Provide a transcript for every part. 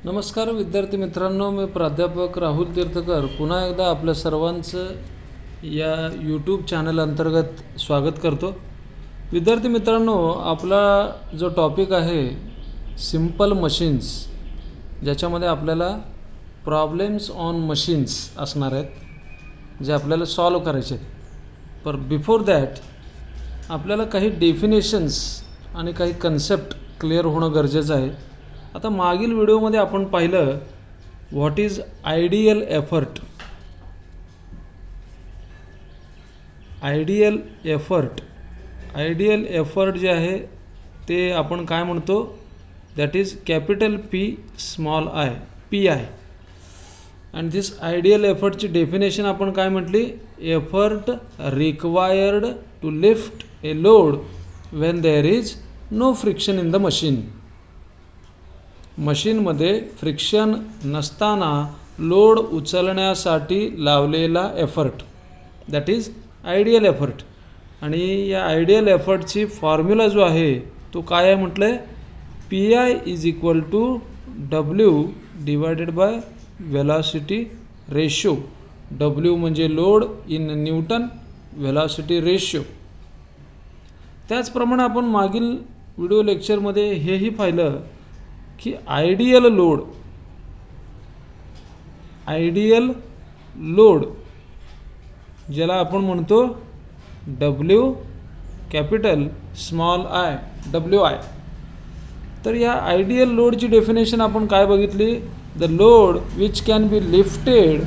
नमस्कार विद्यार्थी मित्रांनो, मी प्राध्यापक राहुल तीर्थकर पुन्हा एकदा आपल्या सर्वांचं या यूट्यूब चॅनल अंतर्गत स्वागत करतो. विद्यार्थी मित्रांनो, आपला जो टॉपिक आहे सिंपल मशीन्स, ज्याच्यामध्ये आपल्याला प्रॉब्लेम्स ऑन मशीन्स असणार आहेत जे आपल्याला सॉल्व करायचे आहेत. पण बिफोर दॅट आपल्याला काही डेफिनेशन्स आणि काही कन्सेप्ट क्लिअर होणं गरजेचं आहे. आता मागील व्हिडिओमध्ये आपण पाहिलं what is ideal effort. Ideal effort जे आहे ते आपण काय म्हणतो, that is capital P small I, P I. And this ideal एफर्टची डेफिनेशन आपण काय म्हटली, effort required to lift a load when there is no friction in the machine. मशीनमध्ये फ्रिक्शन नसताना लोड उचलण्यासाठी लावलेला effort, that is ideal effort. आणि या आयडियल एफर्टची फॉर्म्युला जो आहे तो काय आहे म्हटलं आहे, P I is equal to W divided by velocity ratio. W म्हणजे load in newton, velocity ratio. त्याचप्रमाणे आपण मागील व्हिडिओ लेक्चरमध्ये हेही पाहिलं की आयडियल लोड ज्याला आपण म्हणतो W capital small I, W I. तर या आयडियल लोडची डेफिनेशन आपण काय बघितली, the load which can be lifted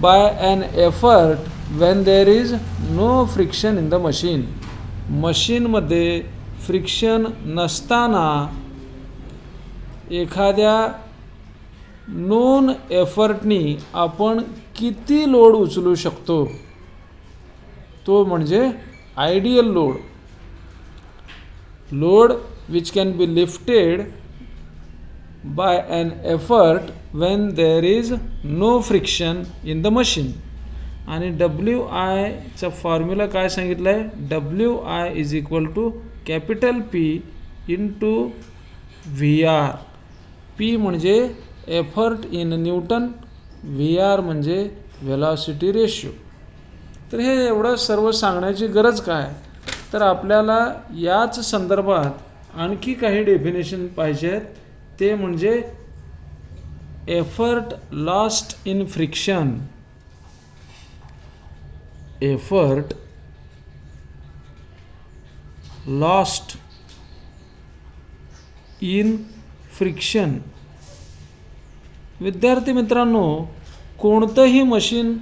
by an effort when there is no friction in the machine. मशीनमध्ये फ्रिक्शन नसताना एखाद्या नोन एफर्टनी आपण किती लोड उचलू शकतो, तो म्हणजे ideal load. Load which can be lifted by an effort when there is no friction in the machine. आणि डब्ल्यू आयचा फॉर्म्युला काय सांगितलं आहे, W I is equal to capital P into V R. P म्हणजे effort in newton, V R म्हणजे velocity ratio. तर हे एवढं सर्व सांगण्याची गरज काय, तर आपल्याला याच संदर्भात आणखी काही डेफिनेशन पाहिजे आहेत. ते म्हणजे effort lost in friction. Effort lost in friction. विद्यार्थी मित्रांनो, कोणतंही मशीन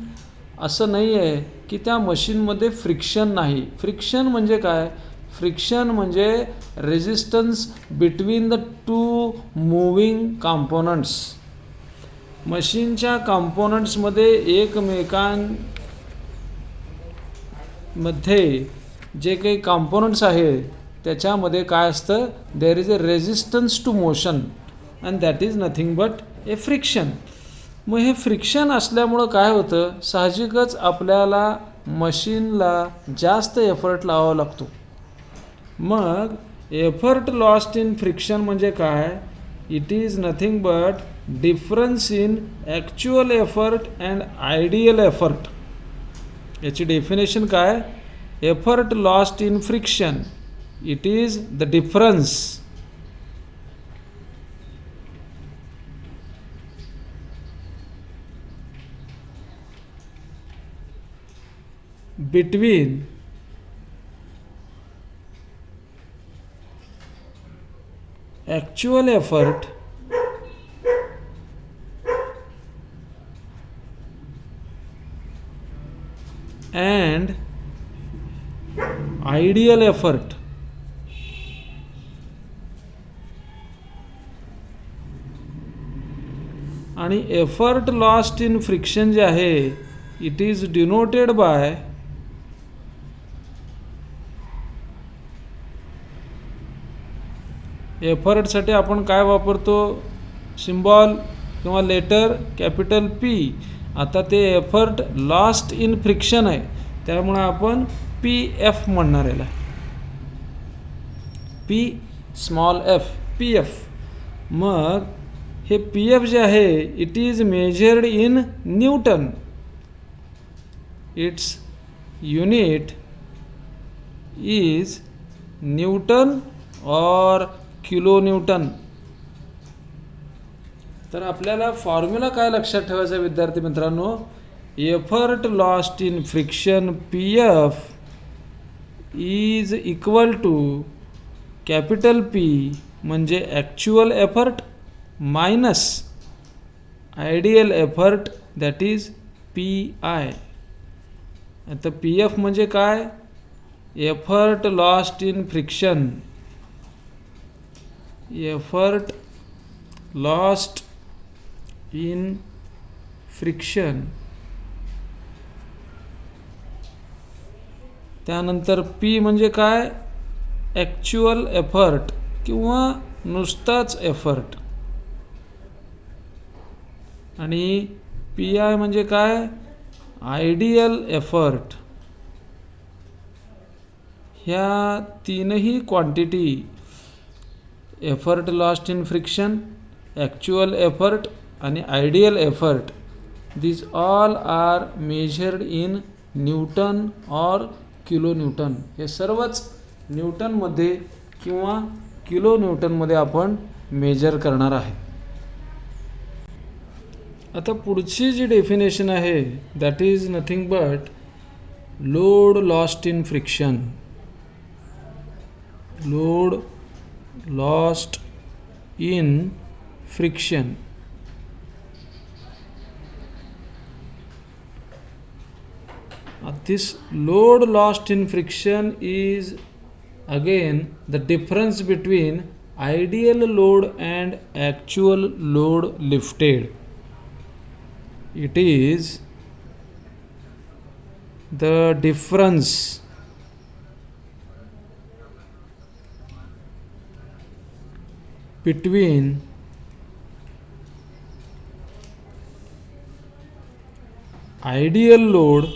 असं नाही आहे की त्या मशीनमध्ये फ्रिक्शन नाही. फ्रिक्शन म्हणजे काय, फ्रिक्शन म्हणजे resistance between the two moving components. मशीनच्या कॉम्पोनंट्समध्ये एकमेकांमध्ये जे काही कॉम्पोनंट्स आहेत त्याच्यामध्ये काय असतं, there is a resistance to motion and that is nothing but a friction. मग हे फ्रिक्शन असल्यामुळं काय होतं, साहजिकच आपल्याला मशीनला जास्त एफर्ट लावावा लागतो. मग एफर्ट लॉस्ट इन फ्रिक्शन म्हणजे काय, it is nothing but difference in actual effort and ideal effort. याची डेफिनेशन काय, effort lost in friction, it is the difference between actual effort and ideal effort. आणि effort lost in friction जे आहे it is denoted by एफर्टसाठी आपण काय वापरतो, symbol किंवा letter capital P. आता ते एफर्ट लॉस्ट इन फ्रिक्शन आहे त्यामुळे आपण पी एफ म्हणणार याला, P small F, P F. मग हे पी एफ जे आहे it is measured in newton. Its unit is newton और किलो न्यूटन. तर आपल्याला फॉर्म्युला काय लक्षात ठेवायचा विद्यार्थी मित्रांनो, effort lost in friction P F is equal to capital P म्हणजे actual effort minus ideal effort that is P I. आता पी एफ म्हणजे काय, effort lost in friction. Effort lost in friction. त्यानंतर पी म्हणजे काय, actual effort किंवा नुसताच effort. आणि पी आय म्हणजे काय, आयडियल एफर्ट. ह्या तीनही quantity effort lost in friction, actual effort आणि ideal effort these all are measured in newton और किलो न्यूटन. हे सर्वच न्यूटनमध्ये किंवा किलो न्यूटनमध्ये आपण मेजर करणार आहे. आता पुढची जी डेफिनेशन आहे that is nothing but load lost in friction. Load lost in friction. This load lost in friction is again the difference between ideal load and actual load lifted. It is the difference between ideal load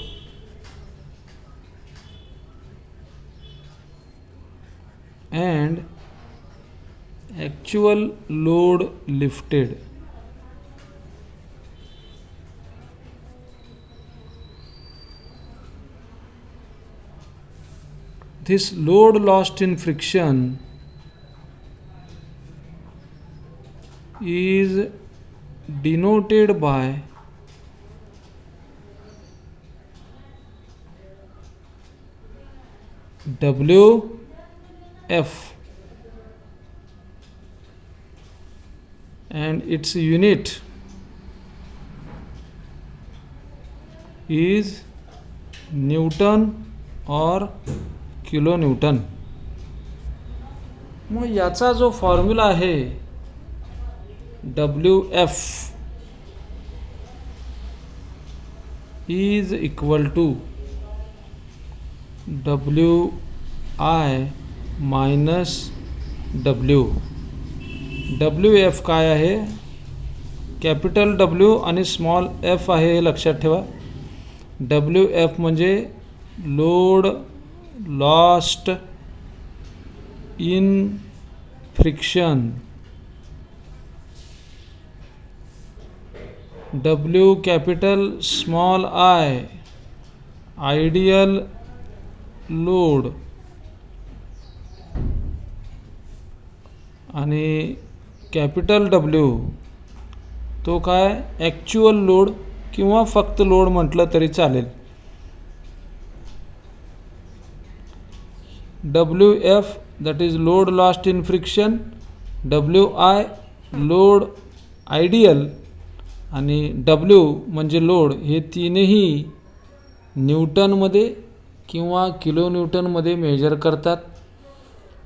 and actual load lifted. This load lost in friction is denoted by WF and its unit is Newton और kilo Newton. मग याचा जो formula आहे WF is equal to WI minus W. WF काय आहे, capital W आणि small f आहे हे लक्षात ठेवा. WF म्हणजे load lost in friction. W capital small I ideal load आणि कॅपिटल W तो काय, ॲक्च्युअल लोड किंवा फक्त लोड म्हटलं तरी चालेल. WF that is load lost in friction, WI load ideal आणि W म्हणजे लोड. हे तीनही न्यूटनमध्ये किंवा किलो न्यूटनमध्ये मेजर करतात.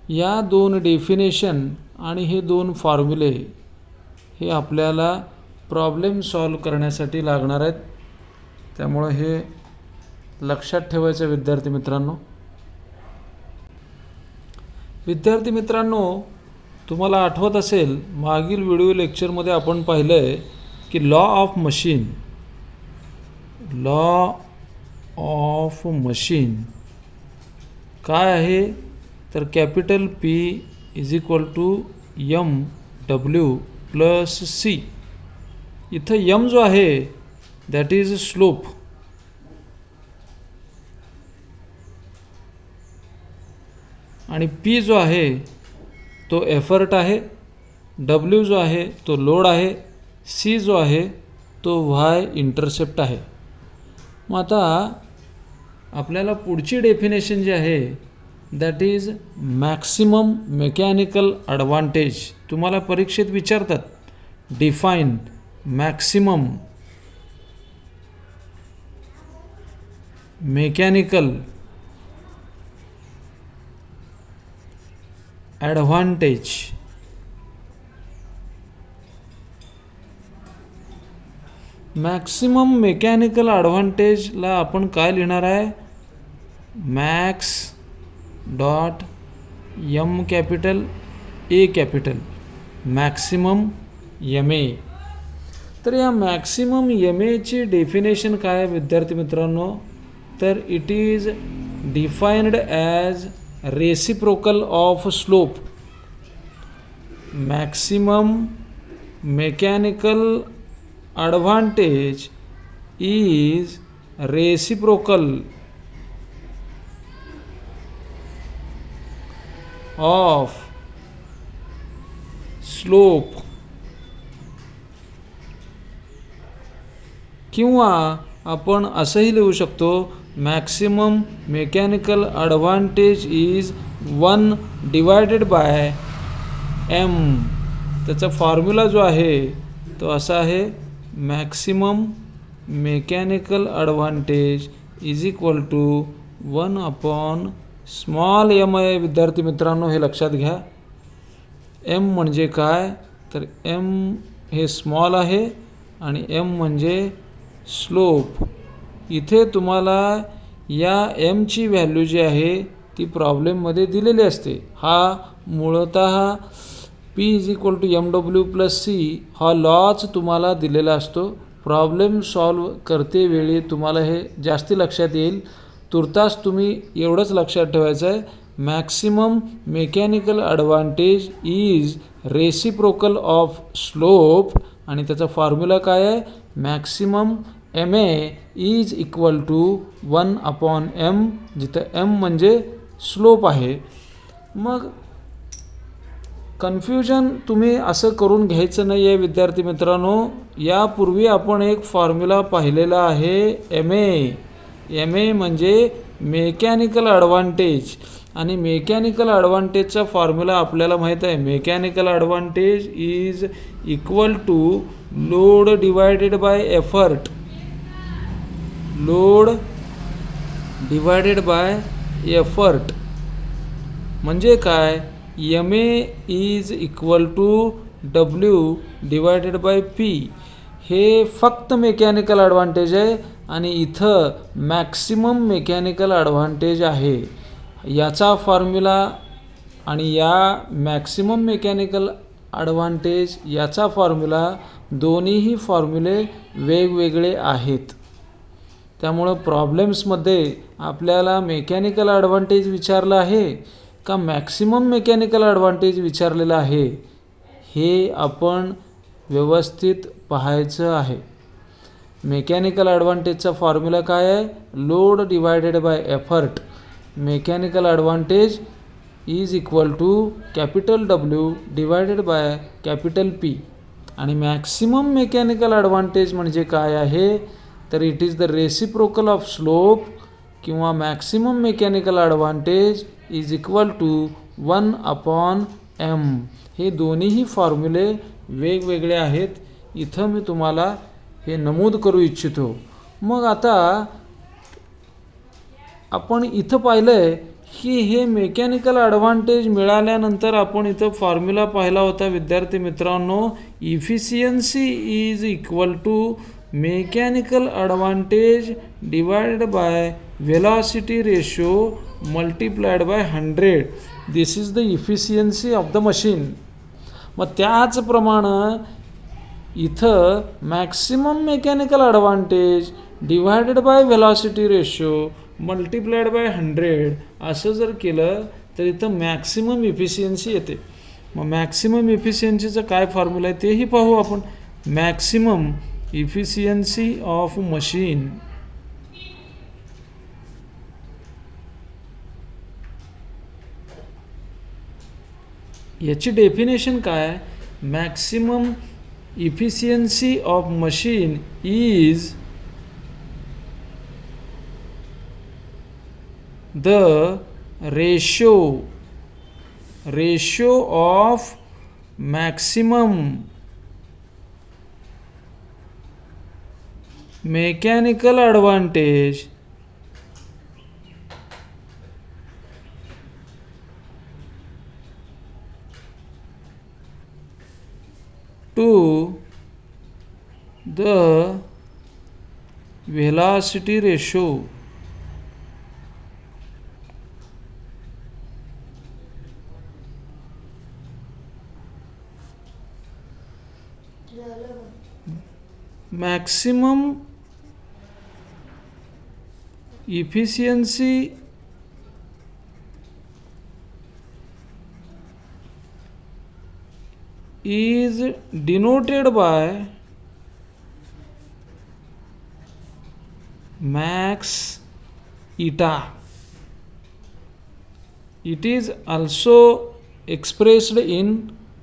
या दोन डेफिनेशन आणि हे दोन फॉर्म्युले हे आपल्याला प्रॉब्लेम सॉल्व करण्यासाठी लागणार आहेत. त्यामुळे हे लक्षात ठेवायचं विद्यार्थी मित्रांनो. विद्यार्थी मित्रांनो, तुम्हाला आठवत असेल मागील व्हिडिओ लेक्चरमध्ये आपण पाहिलं आहे की लॉ ऑफ मशीन काय आहे, तर capital P is equal to MW plus C. इथं यम जो आहे दॅट इज स्लोप, आणि पी जो आहे तो एफर्ट आहे, डब्ल्यू जो आहे तो लोड आहे, सी जो आहे तो वाय इंटरसेप्ट आहे. मग आता आपल्याला पुढची डेफिनेशन जी आहे that is maximum mechanical advantage. तुम्हाला परीक्षेत विचारतात define maximum mechanical advantage. Maximum mechanical ॲडव्हान्टेजला आपण काय लिहिणार आहे, max dot M capital A capital maximum M A. तर या मॅक्सिमम एम एची डेफिनेशन काय आहे विद्यार्थी मित्रांनो, तर it is defined as reciprocal of slope. Maximum mechanical advantage is reciprocal of slope. किंवा आपण असंही लिहू शकतो maximum mechanical advantage is 1 divided by M. त्याचा फॉर्म्युला जो आहे तो असा आहे, maximum mechanical advantage is equal to 1 upon small M आहे. विद्यार्थी मित्रांनो हे लक्षात घ्या, एम म्हणजे काय, तर एम हे स्मॉल आहे आणि एम म्हणजे स्लोप. इथे तुम्हाला या एमची व्हॅल्यू जी आहे ती प्रॉब्लेममध्ये दिलेली असते. हा मूळतः P is equal to MW plus C हा लॉच तुम्हाला दिलेला असतो. प्रॉब्लेम सॉल्व करते वेळी तुम्हाला हे जास्ती लक्षात येईल. तुर्तास तुम्ही एवढंच लक्षात ठेवायचं आहे, maximum mechanical advantage is reciprocal of slope, आणि त्याचा फॉर्म्युला काय आहे, maximum M A is equal to 1 upon M, जिथं एम म्हणजे स्लोप आहे. मग कन्फ्युजन तुम्ही असं करून घ्यायचं नाही आहे विद्यार्थी मित्रांनो. यापूर्वी आपण एक फॉर्म्युला पाहिलेला आहे एम ए. एम ए म्हणजे मेकॅनिकल ॲडव्हान्टेज, आणि मेकॅनिकल ॲडव्हान्टेजचा फॉर्म्युला आपल्याला माहीत आहे, mechanical advantage is equal to load divided by effort. Load divided by effort म्हणजे काय, M A is equal to W divided by P. हे फक्त मेकॅनिकल ॲडव्हान्टेज आहे आणि इथं मॅक्सिमम मेकॅनिकल ॲडव्हान्टेज आहे. याचा फॉर्म्युला आणि या मॅक्सिमम मेकॅनिकल ॲडव्हान्टेज याचा फॉर्म्युला दोन्हीही फॉर्म्युले वेगवेगळे आहेत. त्यामुळं प्रॉब्लेम्समध्ये आपल्याला मेकॅनिकल ॲडव्हान्टेज विचारलं आहे का मॅक्सिमम मेकॅनिकल ॲडव्हान्टेज विचारलेलं आहे, हे आपण व्यवस्थित पाहायचं आहे. मेकॅनिकल ॲडव्हान्टेजचा फॉर्म्युला काय आहे, load divided by effort. Mechanical advantage is equal to capital W divided by capital P. आणि मॅक्सिमम मेकॅनिकल ॲडव्हान्टेज म्हणजे काय आहे, तर it is the reciprocal of slope किंवा maximum mechanical advantage is equal to 1 upon M. हे दोन्हीही फॉर्म्युले वेगवेगळे आहेत. इथं मी तुम्हाला हे नमूद करू इच्छितो. मग आता आपण इथं पाहिलं आहे की हे मेकॅनिकल ॲडव्हान्टेज मिळाल्यानंतर आपण इथं फॉर्म्युला पाहिला होता विद्यार्थी मित्रांनो, efficiency is equal to mechanical advantage divided by velocity ratio multiplied by 100. This is the efficiency of the machine. मग त्याचप्रमाणे इथं maximum mechanical advantage divided by velocity ratio multiplied by 100 असं जर केलं तर इथं मॅक्सिमम इफिशियन्सी येते. मग मॅक्सिमम इफिशियन्सीचं काय फॉर्म्युला आहे तेही पाहू आपण. मॅक्सिमम इफिशियन्सी ऑफ मशीन याची डेफिनेशन काय? Maximum efficiency of machine is the ratio of maximum mechanical advantage to the velocity ratio. Maximum efficiency is denoted by max eta. It is also expressed in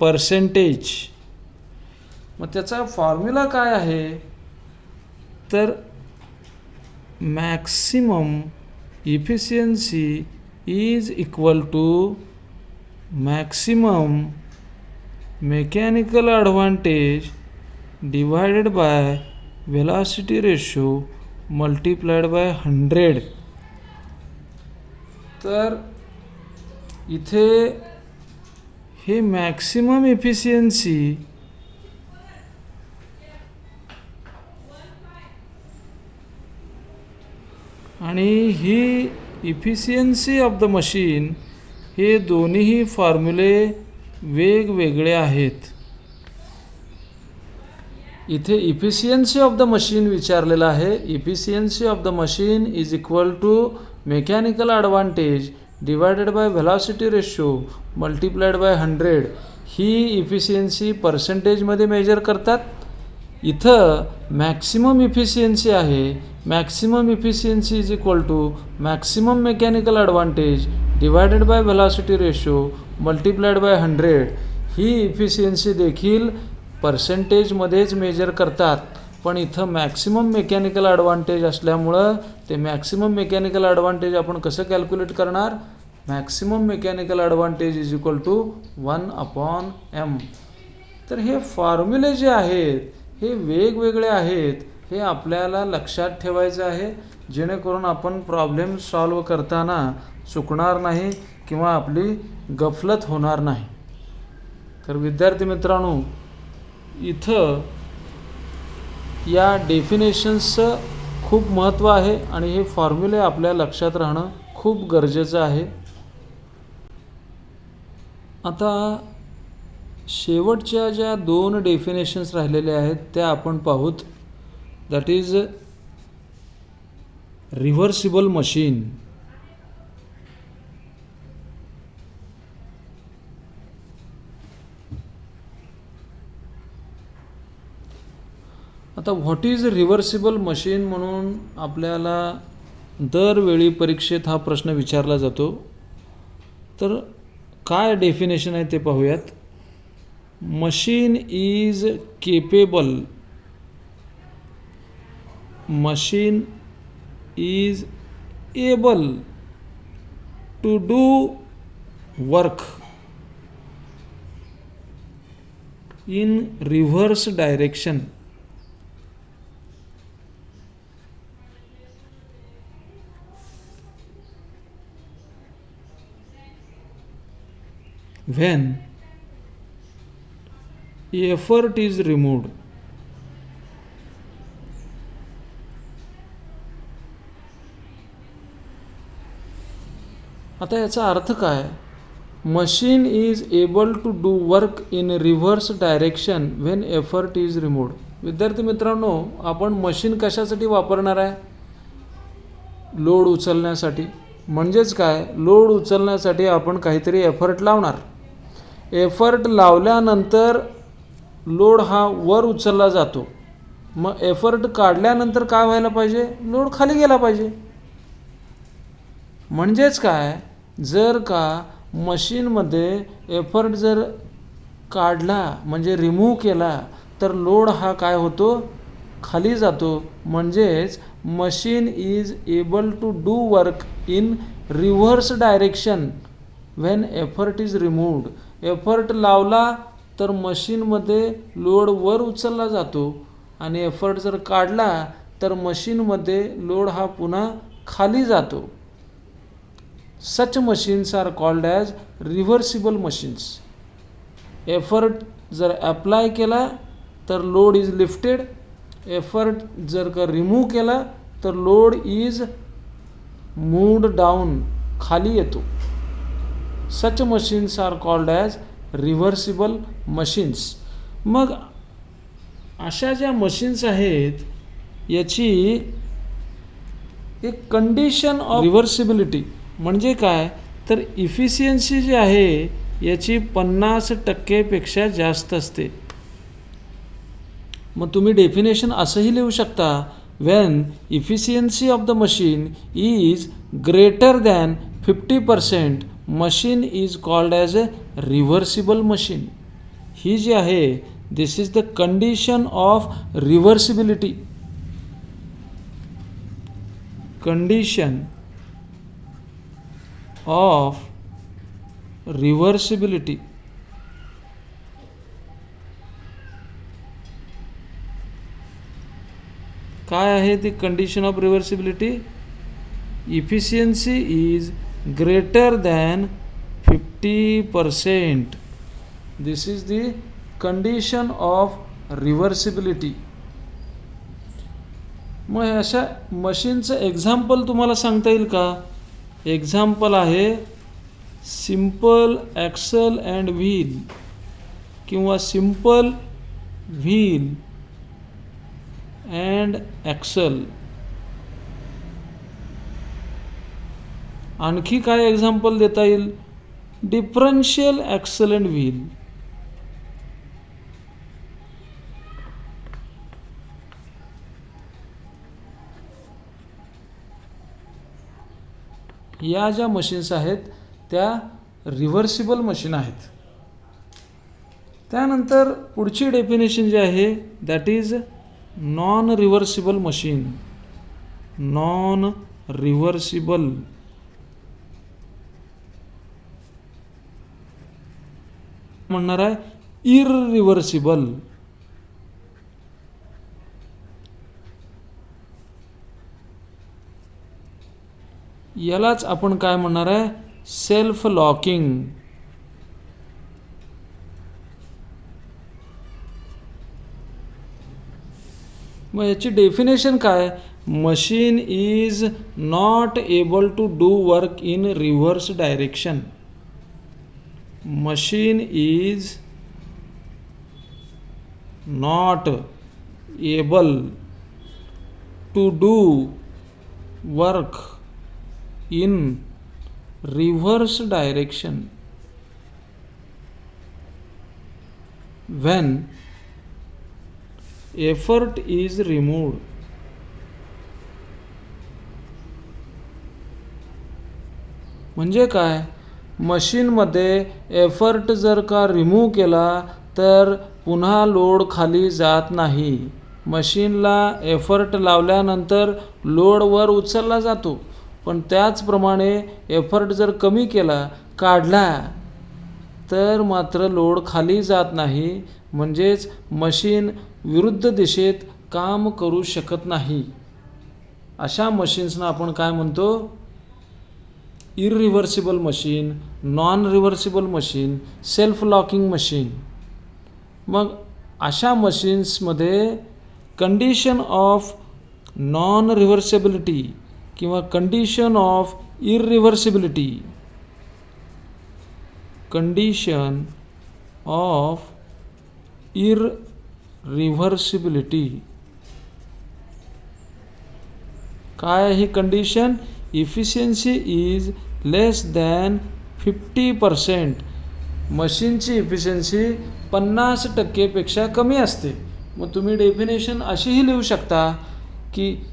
percentage. मग त्याचा formula काय आहे? तर maximum efficiency is equal to maximum mechanical advantage divided by velocity ratio multiplied by 100. तर इथे हे maximum efficiency आणि ही इफिशियन्सी ऑफ द मशीन हे दोन्हीही फॉर्म्युले वेगवेगळे आहेत. इथे इफिशियन्सी ऑफ द मशीन विचारलेलं आहे. Efficiency of the machine is equal to mechanical advantage divided by velocity ratio multiplied by 100. ही इफिशियन्सी पर्सेंटेजमध्ये मेजर करतात. इथं मॅक्सिमम इफिशियन्सी आहे. Maximum efficiency is equal to maximum mechanical advantage divided by velocity ratio multiplied by 100. ही efficiency देखील पर्सेंटेजमध्येच major करतात. पण इथं मॅक्सिमम मेकॅनिकल ॲडव्हांटेज असल्यामुळं ते मॅक्सिमम मेकॅनिकल ॲडव्हांटेज आपण कसं कॅल्क्युलेट करणार? Maximum mechanical advantage is equal to 1/m. तर हे फॉर्म्युले जे आहेत हे वेगवेगळे आहेत. हे आपल्याला लक्षात ठेवायचं आहे जेणेकरून आपण प्रॉब्लेम सॉल्व करताना चुकणार नाही किंवा आपली गफलत होणार नाही. तर विद्यार्थी मित्रांनो, इथं या डेफिनेशन्सचं खूप महत्त्व आहे आणि हे फॉर्म्युले आपल्या लक्षात राहणं खूप गरजेचं आहे. आता शेवटच्या ज्या 2 डेफिनेशन्स राहिलेल्या आहेत त्या आपण पाहूत. That is reversible machine. आता व्हॉट इज रिव्हर्सिबल मशीन म्हणून आपल्याला दरवेळी परीक्षेत हा प्रश्न विचारला जातो. तर काय डेफिनेशन आहे ते पाहूयात. Machine is capable. Machine is able to do work in reverse direction when effort is removed. आता याचा अर्थ काय? Machine is able to do work in reverse direction when effort is removed. विद्यार्थी मित्रांनो, आपण मशीन कशासाठी वापरणार आहे? लोड उचलण्यासाठी. म्हणजेच काय? लोड उचलण्यासाठी आपण काहीतरी एफर्ट लावणार. एफर्ट लावल्यानंतर लोड हा वर उचलला जातो. मग एफर्ट काढल्यानंतर काय व्हायला पाहिजे? लोड खाली गेला पाहिजे. म्हणजेच काय, जर का मशीनमध्ये एफर्ट जर काढला म्हणजे रिमूव्ह केला तर लोड हा काय होतो? खाली जातो. म्हणजेच machine is able to do work in reverse direction when effort is removed. Effort लावला तर मशीनमध्ये लोड वर उचलला जातो आणि एफर्ट जर काढला तर मशीनमध्ये लोड हा पुन्हा खाली जातो. Such machines are called as reversible machines. Effort जर अप्लाय केला तर लोड इज लिफ्टेड. एफर्ट जर का रिमूव्ह केला तर लोड इज मूव्ड डाऊन, खाली येतो. Such machines are called as reversible machines. मग अशा ज्या मशीन्स आहेत याची एक कंडिशन ऑफ रिव्हर्सिबिलिटी म्हणजे काय, तर इफिशियन्सी जी आहे याची 50% जास्त असते. मग तुम्ही डेफिनेशन असंही लिहू शकता, when efficiency of the machine is greater than 50% machine is called as a reversible machine. ही जी आहे this is the condition of reversibility. Condition of reversibility. काय आहे ती condition of reversibility? Efficiency is greater than 50%. This is the condition of reversibility. मग अशा मशीनचं example तुम्हाला सांगता येईल का? एक्झाम्पल आहे सिम्पल ॲक्सल अँड व्हील किंवा सिम्पल व्हील अँड ॲक्सल. आणखी काय एक्झाम्पल देता येईल? Differential axle and wheel. या ज्या मशीन्स आहेत त्या रिव्हर्सिबल मशीन आहेत. त्यानंतर पुढची डेफिनेशन जी आहे that is non reversible machine. Non reversible म्हणणार आहे इररिव्हर्सिबल. यालाच आपण काय म्हणणार आहे? Self locking. मग याची डेफिनेशन काय? Machine is not able to do work in reverse direction. Machine is not able to do work in reverse direction when effort is removed. म्हणजे काय? मशीनमध्ये एफर्ट जर का रिमूव्ह केला तर पुन्हा लोड खाली जात नाही. मशीनला एफर्ट लावल्यानंतर लोड वर उचलला जातो, पण त्याचप्रमाणे एफर्ट जर कमी केला, काढला तर मात्र लोड खाली जात नाही. म्हणजेच मशीन विरुद्ध दिशेत काम करू शकत नाही. अशा मशीन्सना आपण काय म्हणतो? Irreversible machine, non reversible machine, self locking machine. मग अशा मशीन्समध्ये कंडिशन ऑफ नॉन रिव्हर्सिबिलिटी किंवा condition of irreversibility. Condition of irreversibility. काय ही condition? Efficiency is less than 50%. मशीनची इफिशियन्सी 50% कमी असते. मग तुम्ही डेफिनेशन अशीही लिहू शकता की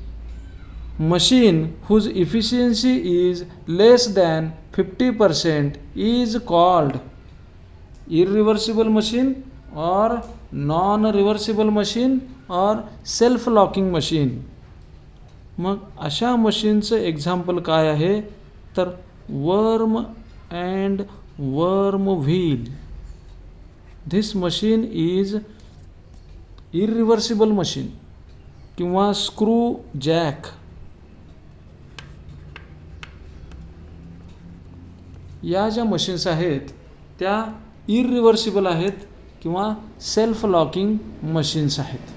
machine whose efficiency is less than 50% is called irreversible machine or non-reversible machine or self-locking machine. मग अशा मशीनचं एक्झाम्पल काय आहे तर worm and worm wheel. This machine is irreversible machine किंवा स्क्रू जॅक. या ज्या मशीन्स आहेत त्या इरिव्हर्सिबल आहेत किंवा सेल्फ लॉकिंग मशीन्स आहेत.